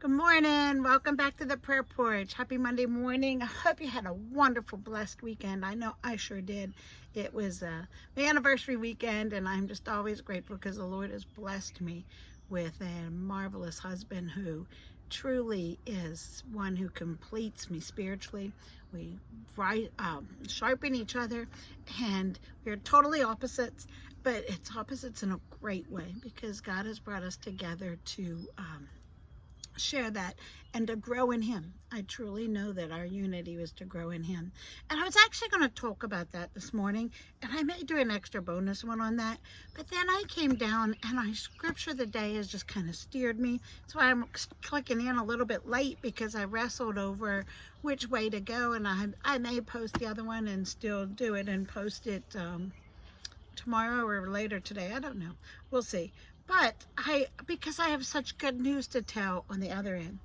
Good morning. Welcome back to the prayer porch. Happy Monday morning. I hope you had a wonderful, blessed weekend. I know I sure did. It was my anniversary weekend, and I'm just always grateful because the Lord has blessed me with a marvelous husband who truly is one who completes me spiritually. We sharpen each other, and we're totally opposites, but it's opposites in a great way because God has brought us together to share that and to grow in Him. I truly know that our unity was to grow in Him. And I was actually going to talk about that this morning, and I may do an extra bonus one on that, but then I came down and our scripture of the day has just kind of steered me. That's why I'm clicking in a little bit late, because I wrestled over which way to go, and I may post the other one and still do it and post it tomorrow or later today. I don't know. We'll see. But because I have such good news to tell on the other end.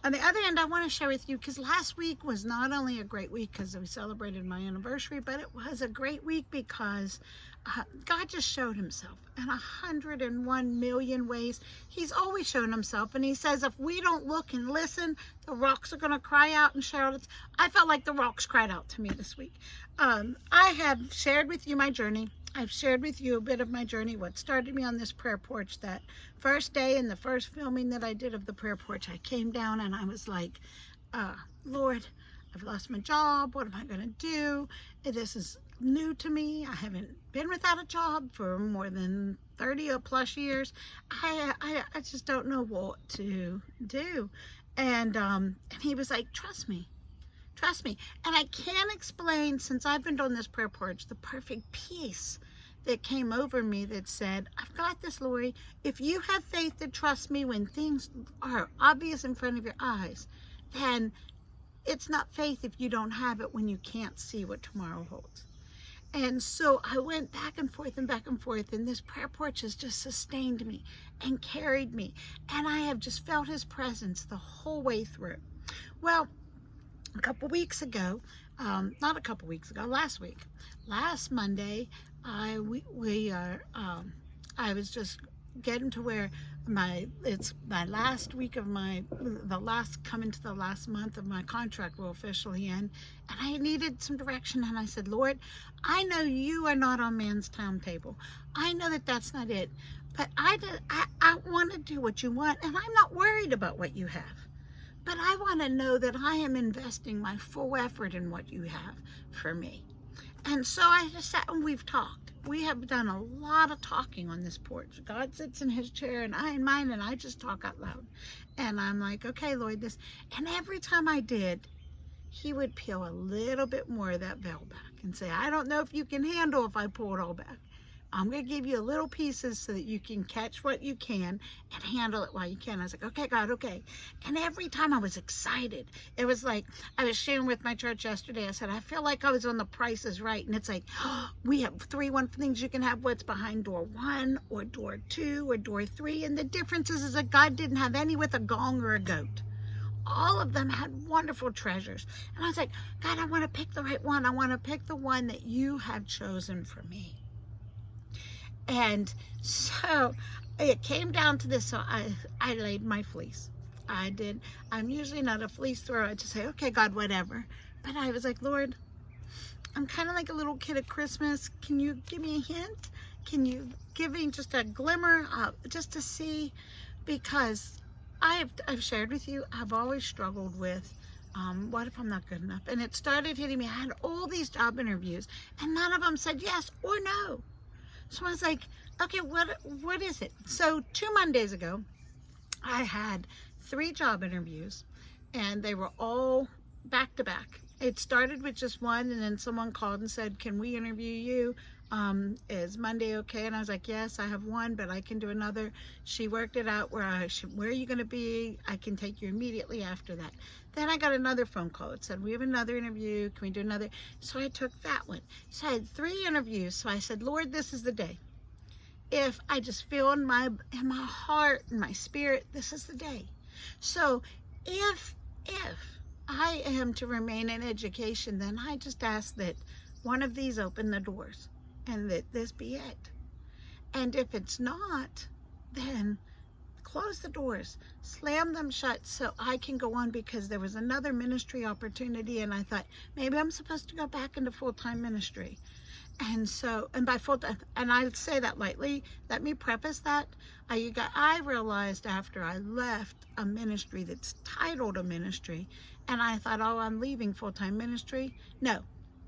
On the other end, I want to share with you, because last week was not only a great week because we celebrated my anniversary, but it was a great week because God just showed Himself in 101 million ways. He's always shown Himself, and He says if we don't look and listen, the rocks are going to cry out and shout. I felt like the rocks cried out to me this week. I have shared with you my journey. I've shared with you a bit of my journey, what started me on this prayer porch. That first day and the first filming that I did of the prayer porch, I came down and I was like, Lord, I've lost my job. What am I going to do? This is new to me. I haven't been without a job for more than 30 or plus years. I just don't know what to do. And He was like, trust me. Trust me. And I can't explain, since I've been doing this prayer porch, the perfect peace that came over me that said, I've got this, Lori. If you have faith to trust me when things are obvious in front of your eyes, then it's not faith if you don't have it when you can't see what tomorrow holds. And so I went back and forth, and this prayer porch has just sustained me and carried me. And I have just felt His presence the whole way through. Well, a couple weeks ago, not a couple weeks ago, last Monday, I was just getting to where it's my last week of coming to the last month of my contract will officially end, and I needed some direction. And I said, Lord, I know You are not on man's timetable. I know that that's not it, but I want to do what You want, and I'm not worried about what You have. But I want to know that I am investing my full effort in what You have for me. And so I just sat and we've talked. We have done a lot of talking on this porch. God sits in His chair and I in mine, and I just talk out loud. And I'm like, okay, Lord, this. And every time I did, He would peel a little bit more of that veil back and say, I don't know if you can handle if I pull it all back. I'm going to give you little pieces so that you can catch what you can and handle it while you can. I was like, okay, God, okay. And every time I was excited. It was like, I was sharing with my church yesterday. I said, I feel like I was on The Price is Right. And it's like, we have 3 things you can have. What's behind door 1 or door 2 or door 3. And the difference is that God didn't have any with a gong or a goat. All of them had wonderful treasures. And I was like, God, I want to pick the right one. I want to pick the one that You have chosen for me. And so it came down to this. So I laid my fleece. I did. I'm usually not a fleece thrower. I just say, okay, God, whatever. But I was like, Lord, I'm kind of like a little kid at Christmas. Can You give me a hint? Can You give me just a glimmer, just to see? Because I've shared with you, I've always struggled with, what if I'm not good enough? And it started hitting me. I had all these job interviews, and none of them said yes or no. So I was like, okay, what is it? So 2 Mondays ago, I had 3 job interviews, and they were all back to back. It started with just one, and then someone called and said, can we interview you? Is Monday okay? And I was like, yes, I have one, but I can do another. She worked it out where are you going to be? I can take you immediately after that. Then I got another phone call. It said, we have another interview. Can we do another? So I took that one. So I had 3 interviews. So I said, Lord, this is the day. If I just feel in my heart and my spirit, this is the day. So if I am to remain in education, then I just ask that one of these open the doors and that this be it. And if it's not, then close the doors, slam them shut so I can go on, because there was another ministry opportunity and I thought maybe I'm supposed to go back into full-time ministry. And so, and by full-time, and I say that lightly, let me preface that. I realized after I left a ministry that's titled a ministry, and I thought, oh, I'm leaving full-time ministry. No,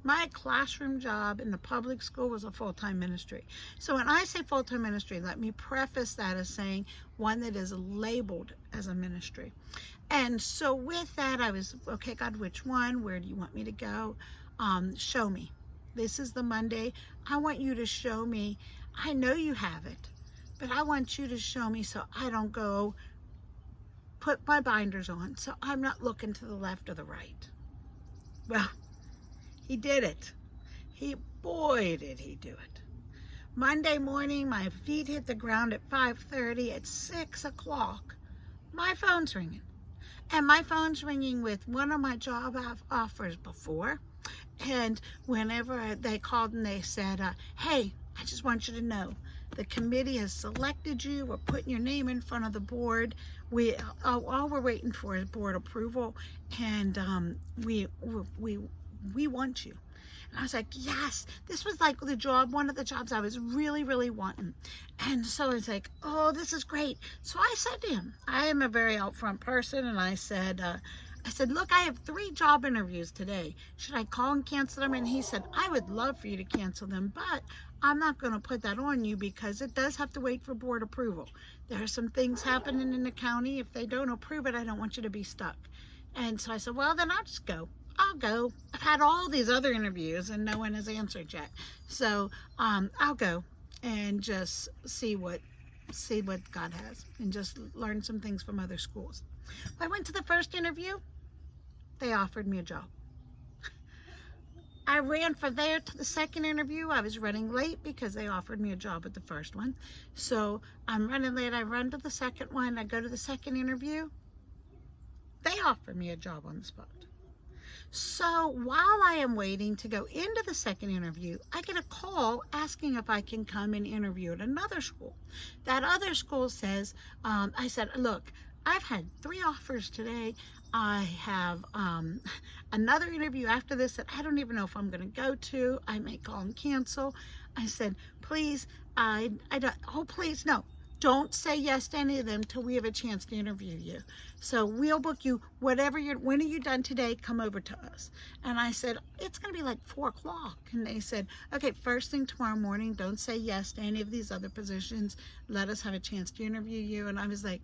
my classroom job in the public school was a full-time ministry. So when I say full-time ministry, let me preface that as saying one that is labeled as a ministry. And so with that, I was, okay, God, which one? Where do you want me to go? Show me. This is the Monday. I want you to show me. I know you have it, but I want you to show me so I don't go put my blinders on, so I'm not looking to the left or the right. Well, he did it. Boy, did he do it. Monday morning, my feet hit the ground at 5:30. At 6 o'clock, my phone's ringing. And my phone's ringing with one of my job offers before. And whenever they called and they said, hey, I just want you to know, the committee has selected you. We're putting your name in front of the board. All we're waiting for is board approval. And we want you. And I was like, yes, this was like the job, one of the jobs I was really, really wanting. And so I was like, oh, this is great. So I said to him, I am a very upfront person. And I said, look, I have 3 job interviews today. Should I call and cancel them? And he said, I would love for you to cancel them, but I'm not going to put that on you because it does have to wait for board approval. There are some things happening in the county. If they don't approve it, I don't want you to be stuck. And so I said, well, then I'll just go. I'll go. I've had all these other interviews and no one has answered yet. So I'll go and just see what God has and just learn some things from other schools. I went to the first interview. They offered me a job. I ran from there to the second interview. I was running late because they offered me a job at the first one. So I'm running late. I run to the second one. I go to the second interview. They offer me a job on the spot. So while I am waiting to go into the second interview, I get a call asking if I can come and interview at another school. That other school says, I said, look, I've had 3 offers today. I have another interview after this that I don't even know if I'm going to go to. I may call and cancel. I said, please, please, no. Don't say yes to any of them till we have a chance to interview you. So we'll book you when are you done today? Come over to us. And I said, it's going to be like 4 o'clock. And they said, okay, first thing tomorrow morning, don't say yes to any of these other positions. Let us have a chance to interview you. And I was like,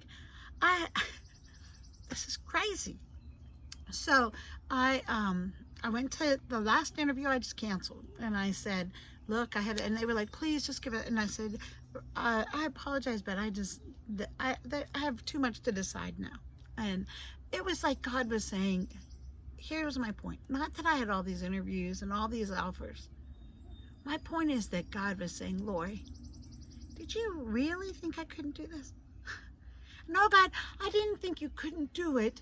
this is crazy. So I went to the last interview. I just canceled. And I said, look, and they were like, please just give it. And I said, I apologize, but I have too much to decide now. And it was like God was saying, here's my point. Not that I had all these interviews and all these offers. My point is that God was saying, Lori, did you really think I couldn't do this? No, God, I didn't think you couldn't do it.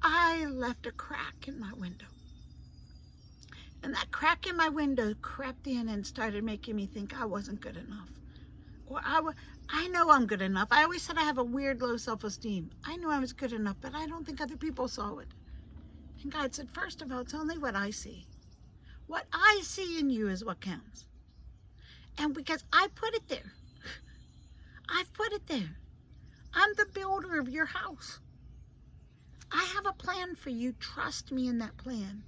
I left a crack in my window. And that crack in my window crept in and started making me think I wasn't good enough. Or I know I'm good enough. I always said I have a weird low self-esteem. I knew I was good enough, but I don't think other people saw it. And God said, first of all, it's only what I see. What I see in you is what counts. And because I put it there. I've put it there. I'm the builder of your house. I have a plan for you. Trust me in that plan.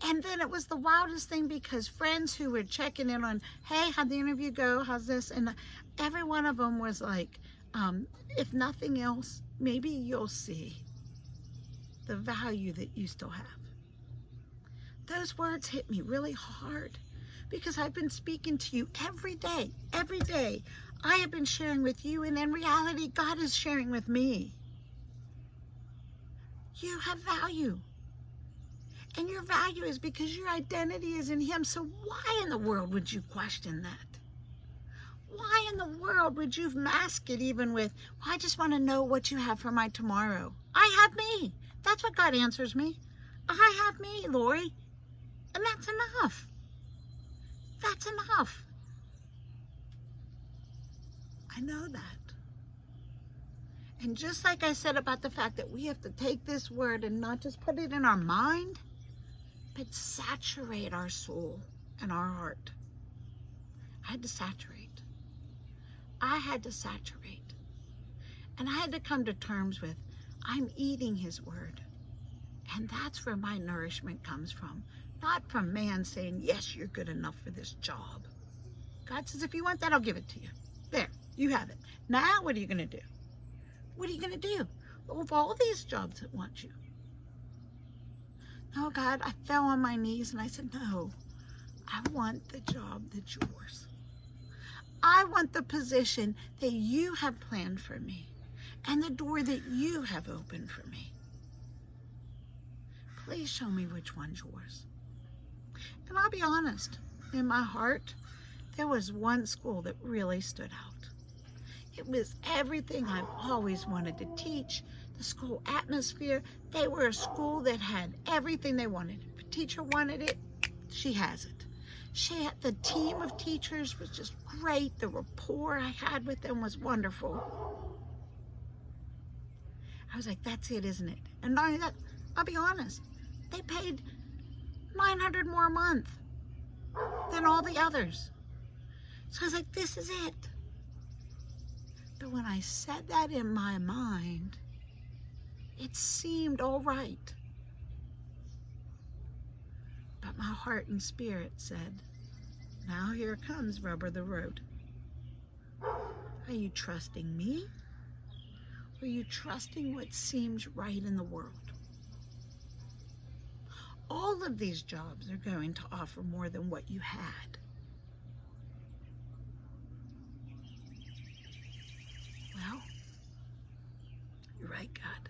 And then it was the wildest thing because friends who were checking in on, hey, how'd the interview go? How's this? And every one of them was like, if nothing else, maybe you'll see the value that you still have. Those words hit me really hard because I've been speaking to you every day. Every day I have been sharing with you, and in reality, God is sharing with me. You have value. And your value is because your identity is in Him. So why in the world would you question that? Why in the world would you mask it even with, well, I just want to know what you have for my tomorrow? I have me. That's what God answers me. I have me, Lori. And that's enough. That's enough. I know that. And just like I said about the fact that we have to take this word and not just put it in our mind, but saturate our soul and our heart. I had to saturate. I had to saturate. And I had to come to terms with, I'm eating his word. And that's where my nourishment comes from. Not from man saying, yes, you're good enough for this job. God says, if you want that, I'll give it to you. There, you have it. Now, what are you going to do? What are you going to do with all these jobs that want you? No, God, I fell on my knees and I said, no, I want the job that's yours. I want the position that you have planned for me and the door that you have opened for me. Please show me which one's yours. And I'll be honest, in my heart, there was one school that really stood out. It was everything I've always wanted to teach, the school atmosphere. They were a school that had everything they wanted. If a teacher wanted it, she has it. The team of teachers was just great. The rapport I had with them was wonderful. I was like, that's it, isn't it? And not only that, I'll be honest, they paid $900 more a month than all the others. So I was like, this is it. But when I said that in my mind, it seemed all right. But my heart and spirit said, now here comes rubber the road. Are you trusting me? Or are you trusting what seems right in the world? All of these jobs are going to offer more than what you had. Well, you're right, God.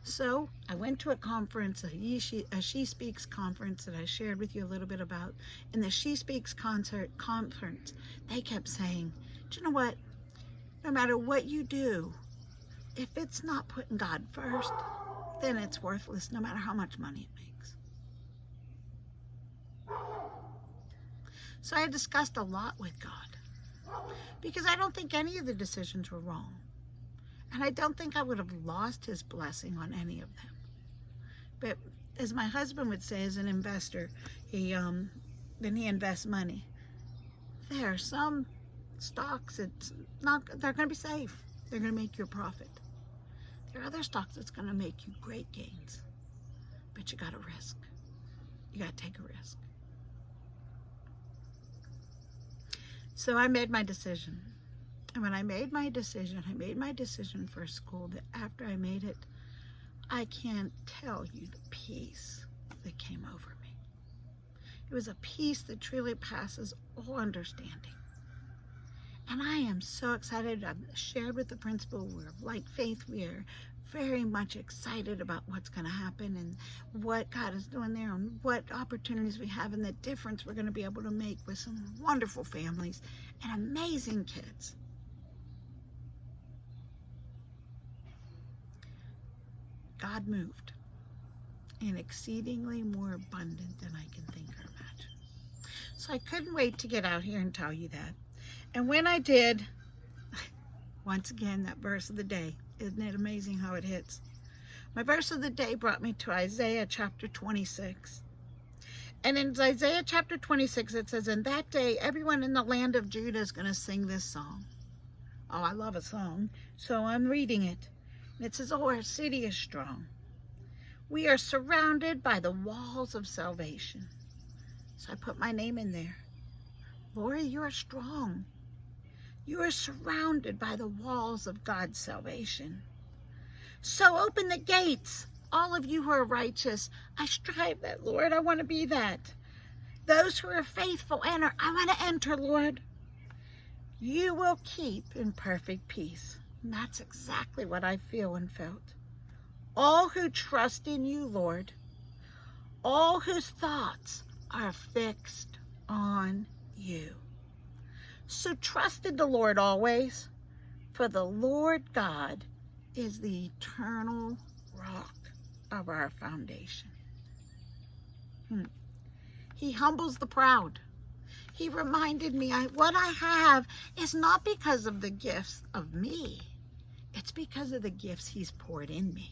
So I went to a conference, a She Speaks conference that I shared with you a little bit about. In the She Speaks conference, they kept saying, do you know what? No matter what you do, if it's not putting God first, then it's worthless no matter how much money it makes. So I discussed a lot with God because I don't think any of the decisions were wrong. And I don't think I would have lost his blessing on any of them. But as my husband would say, as an investor, then he invests money. There are some stocks they're going to be safe. They're going to make you a profit. There are other stocks that's going to make you great gains. But you got to risk. You got to take a risk. So I made my decision. And when I made my decision for a school that after I made it, I can't tell you the peace that came over me. It was a peace that truly passes all understanding. And I am so excited. I've shared with the principal, we're of like faith. We are very much excited about what's going to happen and what God is doing there and what opportunities we have and the difference we're going to be able to make with some wonderful families and amazing kids. God moved in exceedingly more abundant than I can think or imagine. So I couldn't wait to get out here and tell you that. And when I did, once again, that verse of the day, isn't it amazing how it hits? My verse of the day brought me to Isaiah chapter 26. And in Isaiah chapter 26, it says, in that day, everyone in the land of Judah is going to sing this song. Oh, I love a song. So I'm reading it. It says, oh, our city is strong. We are surrounded by the walls of salvation. So I put my name in there. Lord, you are strong. You are surrounded by the walls of God's salvation. So open the gates, all of you who are righteous. I strive that, Lord. I want to be that. Those who are faithful enter. I want to enter, Lord. You will keep in perfect peace. And that's exactly what I feel and felt. All who trust in you, Lord, all whose thoughts are fixed on you. So trust in the Lord always, for the Lord God is the eternal rock of our foundation. He humbles the proud. He reminded me what I have is not because of the gifts of me. It's because of the gifts he's poured in me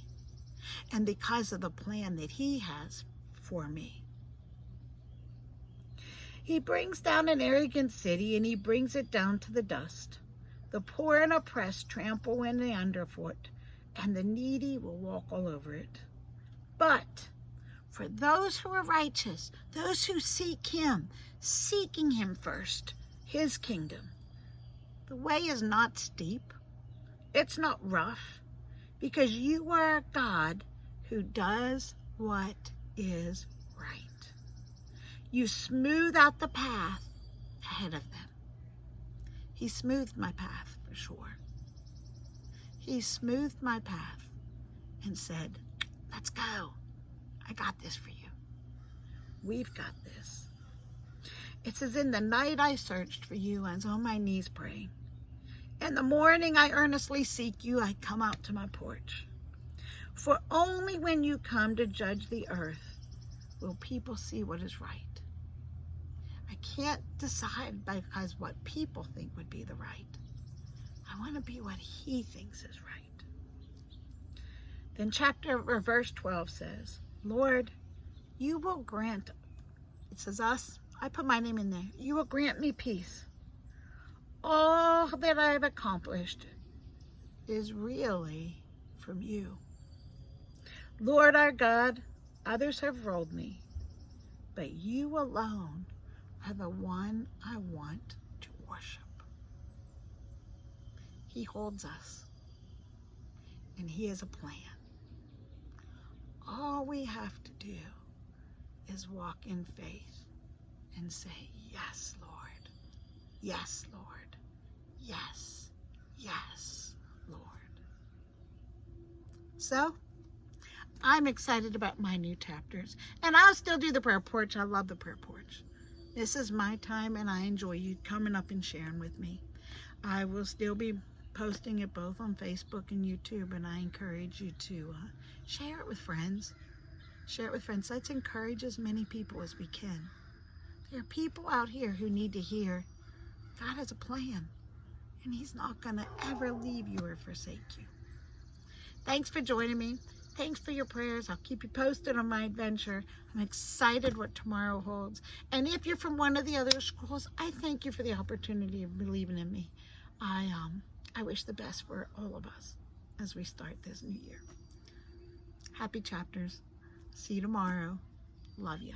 and because of the plan that he has for me. He brings down an arrogant city and he brings it down to the dust. The poor and oppressed trample in the underfoot, and the needy will walk all over it. But for those who are righteous, those who seek him, seeking him first, his kingdom, the way is not steep. It's not rough, because you are a God who does what is right. You smooth out the path ahead of them. He smoothed my path for sure. He smoothed my path and said, let's go. I got this for you. We've got this. It says, in the night I searched for you, I was on my knees praying. In the morning I earnestly seek you, I come out to my porch. For only when you come to judge the earth will people see what is right. I can't decide because what people think would be the right. I want to be what he thinks is right. Then verse 12 says, Lord, you will grant, it says us, I put my name in there. You will grant me peace. All that I have accomplished is really from you. Lord our God, others have rolled me, but you alone are the one I want to worship. He holds us, and he has a plan. All we have to do is walk in faith and say, yes, Lord. Yes, Lord. Yes. Yes, Lord. So, I'm excited about my new chapters. And I'll still do the prayer porch. I love the prayer porch. This is my time, and I enjoy you coming up and sharing with me. I will still be posting it both on Facebook and YouTube, and I encourage you to share it with friends. Share it with friends. Let's encourage as many people as we can. There are people out here who need to hear God has a plan, and he's not going to ever leave you or forsake you. Thanks for joining me. Thanks for your prayers. I'll keep you posted on my adventure. I'm excited what tomorrow holds. And if you're from one of the other schools, I thank you for the opportunity of believing in me. I wish the best for all of us as we start this new year. Happy chapters. See you tomorrow. Love you.